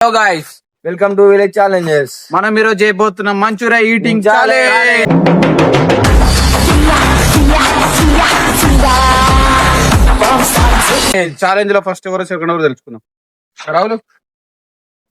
Hello guys, welcome to village challenges. మనం ఈరోజు చేయబోతున్నాం మంచూరియా ఈటింగ్ ఛాలెంజ్. ఛాలెంజ్ లో ఫస్ట్ ఎవరో సెకండ్ ఎవరు తెలుసుకుందాం.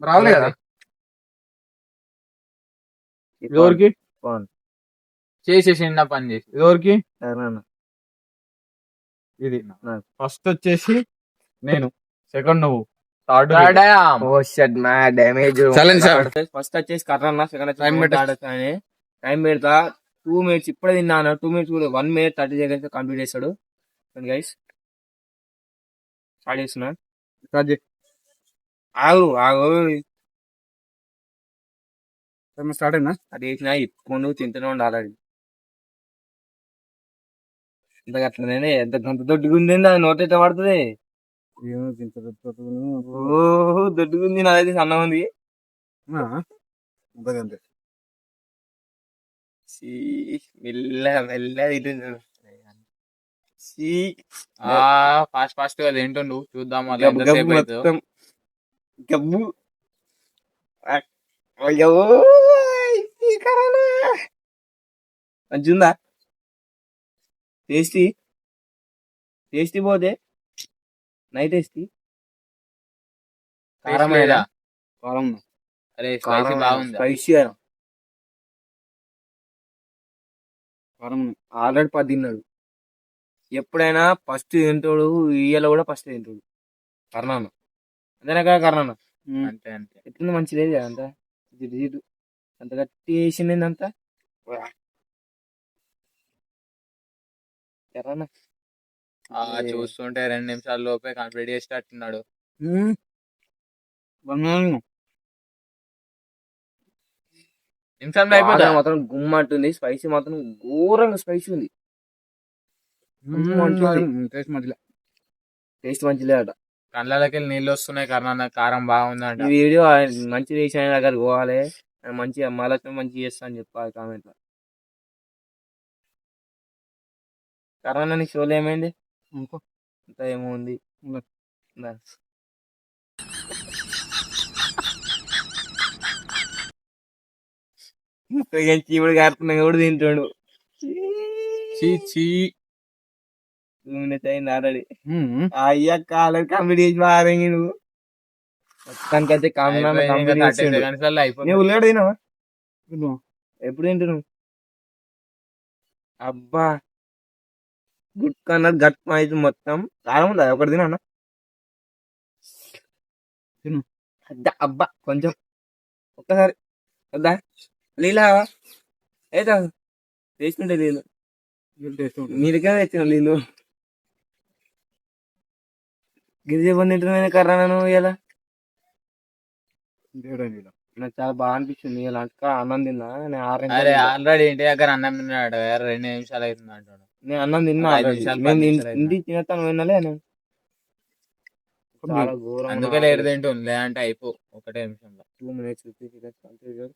రావులే కదా ఎవరికి చేసేసిండ పని చేసి ఎవరికి ఇది ఫస్ట్ వచ్చేసి నేను, సెకండ్ నువ్వు, థర్డ్ డ్యామేజ్. ఫస్ట్ వచ్చేసి కర్రన్న, సెకండ్ వచ్చేసి టైం పెడతా 2 minutes. ఇప్పుడే తిన్నాను 2 minutes కూడా 1 minute 30 seconds కంప్లీట్ చేస్తాడు. గైస్ స్టార్ట్ చేస్తున్నా. ఆగు స్టార్ట్ అయినా అది వేసిన ఇప్పుడు తింటూనే ఉండాలి. ఆల్రెడీ ఇంత అట్లనే ఎంత గంత దొడ్డుగా ఉంది, అది నోట్ ఎట్లా పడుతుంది. ఓహో దొడ్డుగా ఉంది, నాదైతే సన్నం ఉంది. ఫాస్ట్ గా తింటుండు, చూద్దాం గబ్బు మంచిగుందా? టేస్టీ పోతే నైట్ టేస్టీ కారం బాగుంది. స్పైసీ కారం ఆల్రెడీ 10 తిన్నాడు. ఎప్పుడైనా ఫస్ట్ తింటాడు, ఇయ్యాల కూడా ఫస్ట్ తింటాడు కర్ణాన్న. అంతేనా కదా కర్ణాన్న? అంతే అంతే. ఎట్లుంది మంచి లేదు కదా, అంత జిడ్డు అంత గట్టి వేసింది అంతా కర్ణాన్న. చూస్తుంటే 2 నిమిషాల లోపే కంప్లీట్ చేసేటట్టున్నాడు. నిమిషంలో అయిపోతా మాత్రం గుమ్మ అంటుంది. స్పైసీ మాత్రం ఘోరంగా స్పైసీ ఉంది. టేస్ట్ మంచిలే అట. కళ్ళకి నీళ్ళు వస్తున్నాయి. కర్ణాన్న కారం బాగుందంట. ఈ వీడియో మంచి చేసిన దగ్గర పోవాలి, మంచిగా మళ్ళీ మంచిగా చేస్తా అని చెప్పాలి కామెంట్ లో. కరోనా నీకు షోలో ఏమైంది? అంత ఏమో ఉంది. చీముడు కారుతున్నా కూడా తింటాడు. అయింది ఆల్రెడీ. అయ్యా కాలం కంప్లీట్ చేసి మారంగి నువ్వు. మొత్తానికైతే నువ్వు ఉల్లిగడ్డ తినవా? ఎప్పుడు తింటున్నావు? అబ్బా గుడ్ అన్నది గట్ అయితే మొత్తం కారం ఉందా? ఒకటి తిన తిను. అబ్బా కొంచెం ఒక్కసారి వద్దా? నీళ్ళ అయితే వేసుకుంటే నీళ్ళు నీళ్ళకే తెచ్చిన నీళ్ళు. గిరిజ బంది తింటున్నా కర్రాను ఇలా. నాకు చాలా బాగా అనిపిస్తుంది. ఇలా అంట అన్నం తిన్నా. నేను ఆల్రెడీ ఇంటి దగ్గర అన్నం తిన్నాడు. 2 నిమిషాలు అవుతుంది అంటాడు. నేను అన్నం తిన్నా. ఇంటికి తినేస్తాను వినాలే. నేను చాలా ఘోరం. అందుకే లేరు తింటు లేదంటే అయిపో 1 నిమిషంలో. 2 minutes 50 seconds complete.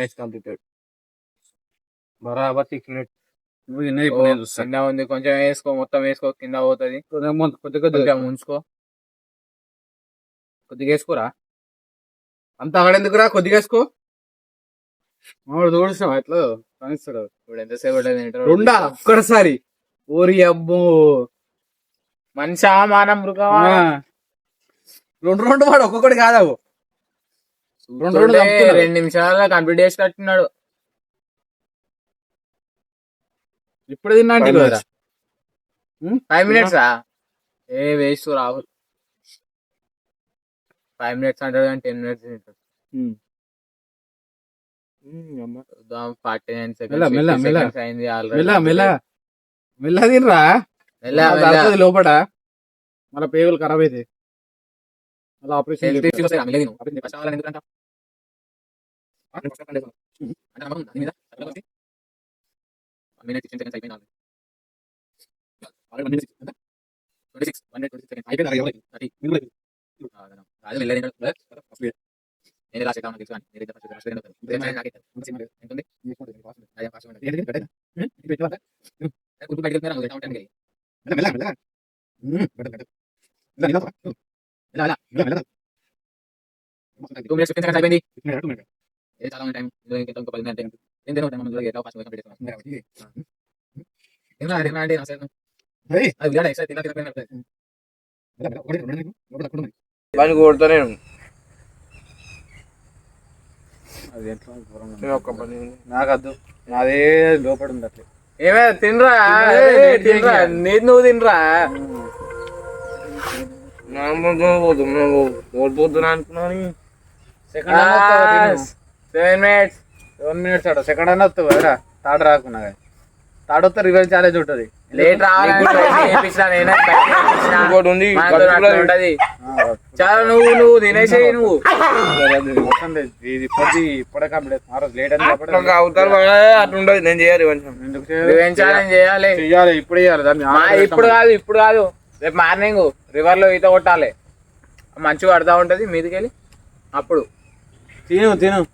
Next completed. బరాబర్ 6 మినిట్స్ నువ్వు తిన్నది ఇప్పుడు నేను చూస్తాను కింద ఉంది, కొంచెం వేసుకో, మొత్తం వేసుకో, కింద పోతుంది. కొద్దిగా కొంచెం ఉంచుకో, కొద్దిగా వేసుకోరా అంత అక్కడెందుకురా కొద్దిగా వేసుకో మామిడి దూడిస్తాం ఎట్లా కనిస్తాడు ఇప్పుడు ఎంతసేపు రెండా ఒక్కసారి ఓరి అబ్బో మనిషా మానం మృగమా రెండు వాడు ఒక్కొక్కటి కాదావు రెండు 2 నిమిషాల్లో కంప్లీట్ చేసి కట్టున్నాడు. ఇప్పుడు తిన్నా 5 minutes ఏ వేస్ట్ రాహుల్. 5 minutes అంటాడు కానీ 10 minutes తింటాడు. 49 seconds, 50 seconds అయింది already. మెల్ల తినరా లోపల మళ్ళీ పేగులు ఖరాబ్ అయితే మళ్ళీ ఆపరేషన్ Health issues వస్తాయి, మెల్లగా తిను. First అవ్వాలని ఎందుకు అంటావ్? అంటే నమ్మకం ఉందా నీ మీద? అట్లా వచ్చి 1 minute 16 seconds అయిపోయింది already. 1 minute ఎంత? 26, 1 minute 26 seconds అయిపోయింది already. 30. అది మెల్లగా తింటాడు. నేనే లాస్ట్ అవుతాను తెలుసు కానీ నేనైతే ఫస్ట్ ఎంత ఉంది? అదే ఫస్ట్ కుటుంబ బయటకు వెళ్తున్నారు, ఎట్లా ఉంటాను. 2 minutes 15 seconds అయిపోయింది. ఏ చాలా ఉంది టైం, ఇంకో 10 minutes టైం. ఏం తినవు టైం, మనం ఎట్లా ఫాస్ట్ కంప్లీట్ చేస్తాం. తిన్నా అంటే నా సైడ్ అది విరాట్ ఎక్స్ట్రా తినకపోయినా వాడిని కొడతా నేను. నాకద్దు నాదే లోపల ఉంది అట్లే ఏమే తినరా తినరా నీది నువ్వు తినరా. ఓడిపోతున్నా అనుకున్నాను. 7 minutes 7 minutes ఆడ సెకండ్ అన్న వస్తావు కదా తాడు రాకున్నా తాడు వస్తే రివెంజ్ ఛాలెంజ్ ఉంటుంది లేట్ రావాలని చాలా నువ్వు తినేసేయి. నువ్వు ఇది ఇప్పుడే కంప్లీట్ ఆ రోజు లేట్ అని అట్లుండదు. నేను చేయాలి కొంచెం. రివెంజ్ ఛాలెంజ్ చేయాలి. చెయ్యాలి ఇప్పుడు చేయాలి దాన్ని ఇప్పుడు కాదు రేపు మార్నింగ్ రివర్ లో ఈత కొట్టాలి. మంచిగా పడతా ఉంటది మీదికి వెళ్ళి అప్పుడు తిను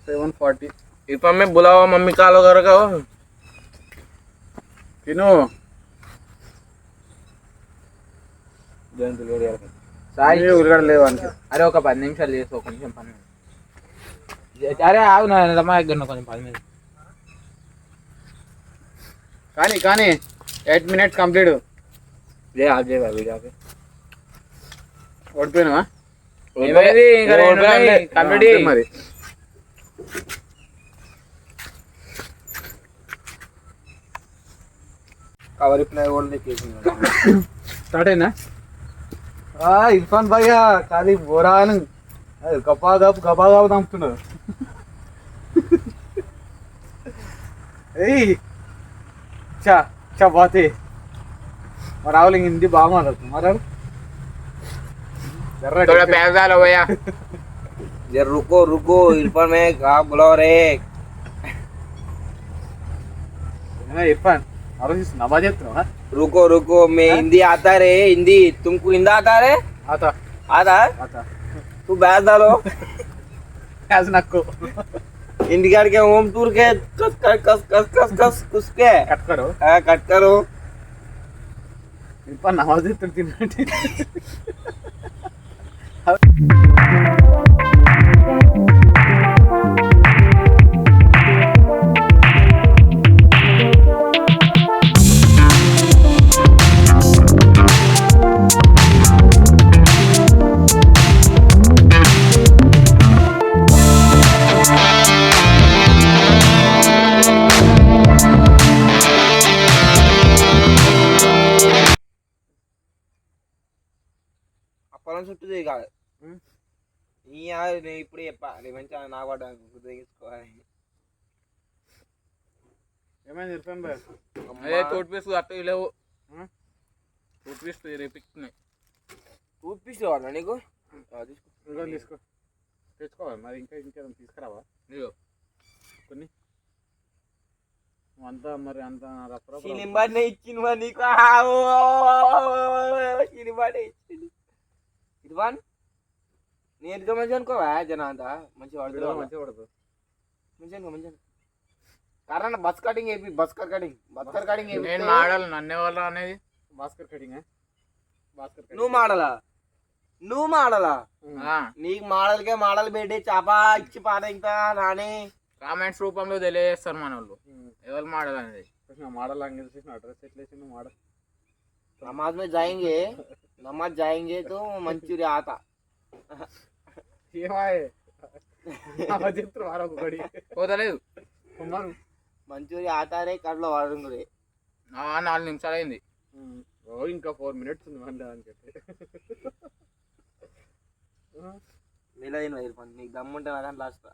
7:40 इरफान में बुलावा मम्मी कालो घर का తిను సాయి ఉరగడ లేవు అని అరే ఒక 10 నిమిషాలు చేసుకో, కొంచెం పని. అరే ఆగు నా రమ్మా దగ్గర కొంచెం 10 minutes. కానీ 8 minutes కంప్లీట్ ये आ जाएगा वीडियो पे ఓడిపోయినావా ఏమైంది ఇంకా కంప్లీట్ మరి कवर प्ले और लेके స్టార్ట్ అయినా ఇర్ఫాన్ భయ్యా ఖాళీ బోరాను గబాగాబు దంపుతున్నాడు. ఏయ్ చా బాతే మరి రావులు హిందీ బాగా మాట్లాడుతుంది మాట్లాడు थोड़ा प्यार डालो भैया. ये रुको इरफान में कहा बुलाओ रे. इरफान आलोचिస్తున్నా బాగా చెప్తున్నావా? रुको मैं हिंदी आता रे. हिंदी तुमको हिंदी आता रे? आता तू बैठ डालो आज नक्को हिंदी करके होम टूर के कस के कट करो इरफान नमाज తింటున్నట్టు పొలం చుట్టూ దిగాలి. నేను ఇప్పుడు చెప్పాలి మంచిగా నాకు పడ్డానికి తెగించుకోవాలి. ఏమైంది ఇర్ఫాన్ భాయ్? టూత్ పేస్ట్ అట్టు లేవు. టూత్ పేస్ట్ రేపిస్తున్నాయి. టూత్ పేస్ట్ కావాలా నీకు? తీసుకో తెచ్చుకోవాలి మరి ఇంకేమైనా తీసుకురావా? కొన్ని అంతా మరి అంత సినిమానే ఇచ్చిన నీకు సినిమానే ఇచ్చింది. ఇర్ఫాన్ నేను ఇంకా మంచిగా అనుకోవా జనం అంతా మంచిగా వీడియో పడుతుంది మంచిగా పడుతుంది. మంచిగా అనుకో మంచిగా కారణం బస్ కటింగ్ వేపి బస్ కటింగ్ నేను మాడాలి నన్నే వాళ్ళ అనేది భాస్కర్ కటింగ్ భాస్కర్ కటింగ్. నువ్వు మాడలా ఆ, నీకు మాడలకే మాడలు పెట్టి చాప ఇచ్చి పాట ఇంకా నాని కామెంట్స్ రూపంలో తెలియజేస్తారు మన వాళ్ళు ఎవరు మాడాలి అనేది. మోడల్ అంగేజ్ చేసిన డ్రెస్ ఎట్లా వేసిండు మోడల్. नमाज में जाएंगे तो मंचूरिया आता ఏమాయే చెప్తారు వారు ఒకటి పోతలేదు కుమారు. మంచూరియా ఆతా రే కడలో వాడుండే 4 నిమిషాలు అయింది. ఇంకా 4 minutes ఉంది మళ్ళీ అని చెప్పి వేలైన ఇర్ఫాన్ నీకు దమ్ముంటే నా దాంట్లో లాస్ట్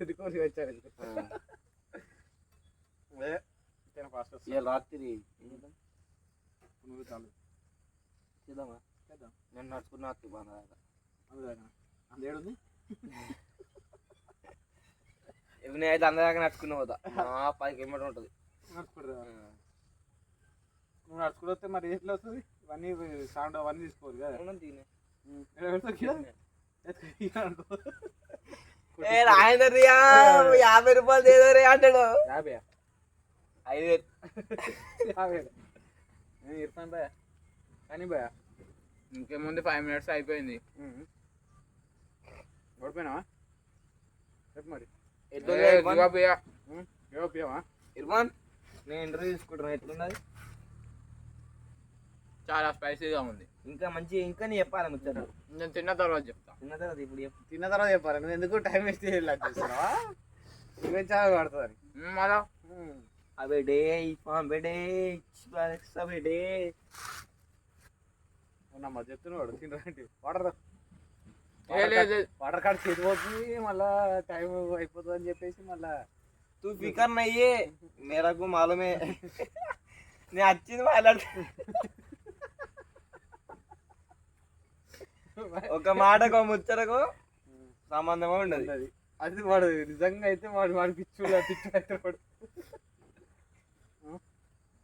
ఎదుకోసి వచ్చారు. ఇవాళ రాత్రి చాలు చేద్దామా నేను నడుచుకున్నా బాగా అందేడుంది. ఇవన్నీ అయితే అందరిదాకా నడుచుకున్నా పోతా 10 కిలోమీటర్ ఉంటుంది నువ్వు నడుచుకుంటూ వస్తే మరి ఎట్లా వస్తుంది ఇవన్నీ సౌండ్ అవన్నీ తీసుకోవాలి కదా. రాయందర్యా 50 రూపాయలు దేదరే అంటాడు 50 ఇర్ఫాన్ భయ కానీ భయ ఇంకేముంది 5 minutes అయిపోయింది. ఓడిపోయినావా చెప్పు మరి. ఇర్ఫాన్ నేను ఇంటర్వ్యూ తీసుకుంటున్నా ఎట్లున్నది చాలా స్పైసీగా ఉంది. ఇంకా మంచి ఇంకా నీ చెప్పాలి ముచ్చట నేను తిన్న తర్వాత చెప్తా. తిన్న తర్వాత ఇప్పుడు చెప్పు తిన్న తర్వాత చెప్పాలి. నువ్వు ఎందుకు టైం వేస్ట్ చేస్తున్నావా నువ్వేం చాలా పడుతుంది. మళ్ళా అబేడే ఇర్ఫాన్ బేడే బేడే నమ్మ చెప్తున్నాడు తినరండి వాటర్ వాటర్ కార్డ్ చేతిపోతుంది మళ్ళా టైం అయిపోతుంది అని చెప్పేసి మళ్ళా तू फिकर नहीं है मेरा को मालूम है నేను వచ్చింది మాట్లాడు ఒక మాటకు ముచ్చటకు సంబంధమే ఉండదు. అది వాడు నిజంగా అయితే వాడు పిచ్చు అయితే వాడు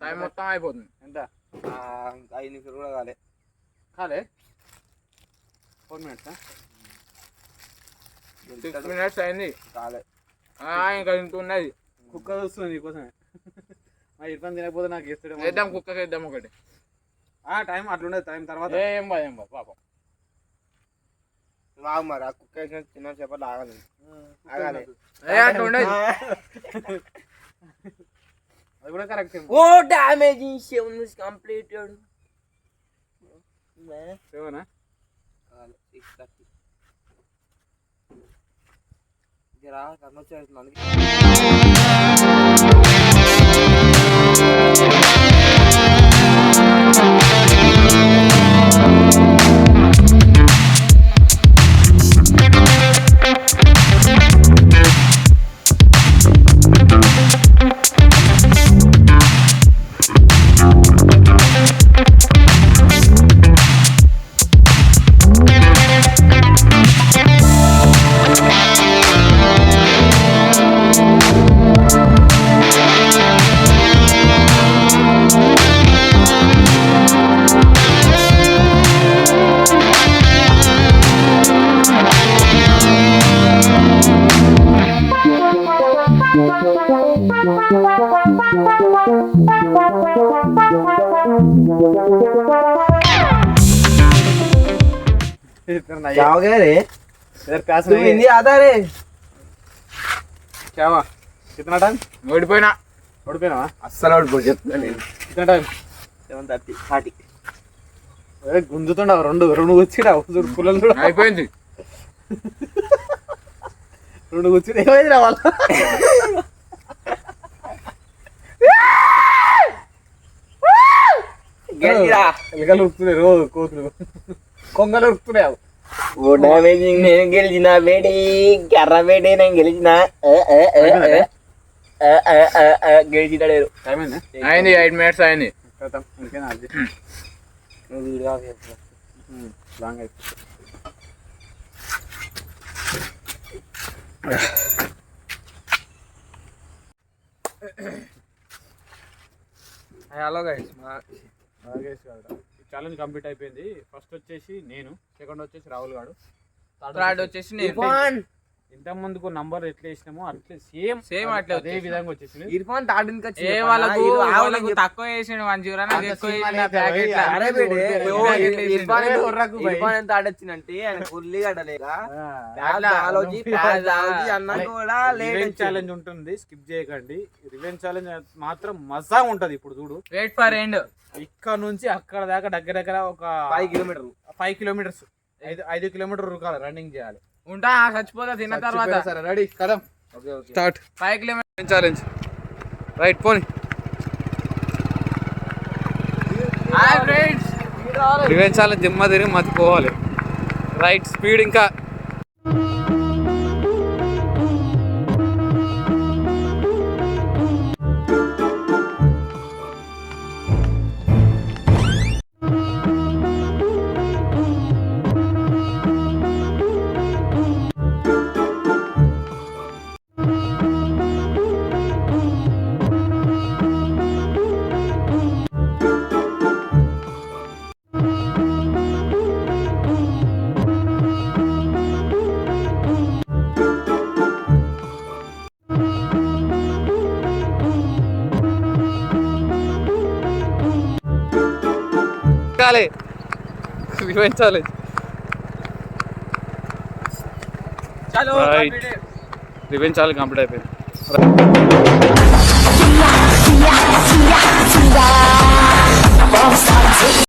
టైం మొత్తం అయిపోతుంది. ఎంత 5 నిమిషాలు కూడా కాలే కాలే 4 minutes 6 minutes అయింది కాలే ఇంకా ఇంత ఉన్నది. కుక్క చూస్తుంది నీకోసమే మా ఇర్ఫాన్ తినకపోతే నాకు ఇస్తాడు. వేద్దాం కుక్కకి వేద్దాం ఒకటి. టైం అట్లుండదు టైం తర్వాత ఏం బాధ పాపం రావు మరి ఆ కుక్క వేసిన చిన్న చేపలు ఆగాలి ఆగాలి అట్లా ఉండదు. అది కూడా కరెక్ట్. ఓ డ్యామేజింగ్ 7 మినిట్స్ కంప్లీటెడ్ సేవనా 6:30 జరా కర్మచారి అందుకే क्या हो गया रे प्यास तू हिंदी आता रे क्या हुआ कितना टाइम ఓడిపోయినా ఓడిపోయినావా అస్సలు ఓడిపోయి చెప్తున్నా నేను कितना टाइम 7:30 గుంజుతుండవు రెండు వచ్చిరావు పుల్లలు కూడా అయిపోయింది. రెండు కూర్చుని ఏమైంది రా వాళ్ళ ఎలుకలు ఉరుకుతున్నాయి రోజు కోతులు కొంగలు ఉరుకుతున్నాయి. ఓ డ్యామేజింగ్ నేను గెలిచిన వేడి కర్ర వేడి నేను గెలిచిన గెలిచినాడు టైం అయిందా అయింది 8 minutes అయింది. ఇంకేనా అది లాంగ్ అయిపోతుంది. హలో గైస్ ఛాలెంజ్ కంప్లీట్ అయిపోయింది. ఫస్ట్ వచ్చేసి నేను, సెకండ్ వచ్చేసి రాహుల్ గారు, థర్డ్ వచ్చేసి నేను. ఇర్ఫాన్ ఇంత ముందుకు నంబర్ ఎట్లా వేసినామో అట్లే సేమ్ అట్లే అదే విధంగా వచ్చేసింది. ఇర్ఫాన్ థర్డ్ ఇంకా ఏ వాళ్ళకు తక్కువ వేసిండు 1 జీరో నాకు ఎక్కువ వేసిండు ప్యాకెట్ లా. అరే బేటే, ఇర్ఫాన్ ఒర్రకు భయ్. ఇర్ఫాన్ ఎంత ఆడొచ్చిందంటే ఆయన ఫుల్లీ గడలేక అట్లా ఆలోచి అన్నాక కూడా లేట్ రివెంజ్ ఛాలెంజ్ ఉంటుంది, స్కిప్ చేయకండి. రివెంజ్ ఛాలెంజ్ మాత్రం మజా ఉంటది. ఇప్పుడు చూడు, వెయిట్ ఫర్ ఎండ్. ఇక్కడ నుంచి అక్కడ దాకా దగ్గర ఒక 5 కిలోమీటర్లు 5 కిలోమీటర్స్ 5 కిలోమీటర్ ఉరకాలి, రన్నింగ్ చేయాలి. ఉంటా చచ్చిపోతా తిన్న తర్వాత. సరే రెడీ కదం okay okay start 5 kilometre challenge. Right పోనీ. Hi friends. రివెంజ్ ఛాలెంజ్ దిమ్మ తిరిగి మతిపోవాలి. రైట్ స్పీడ్ ఇంకా రివెంజ్ ఛాలెంజ్. చలో Right. రివెంజ్ ఛాలెంజ్ కంప్లీట్ అయిపోయింది.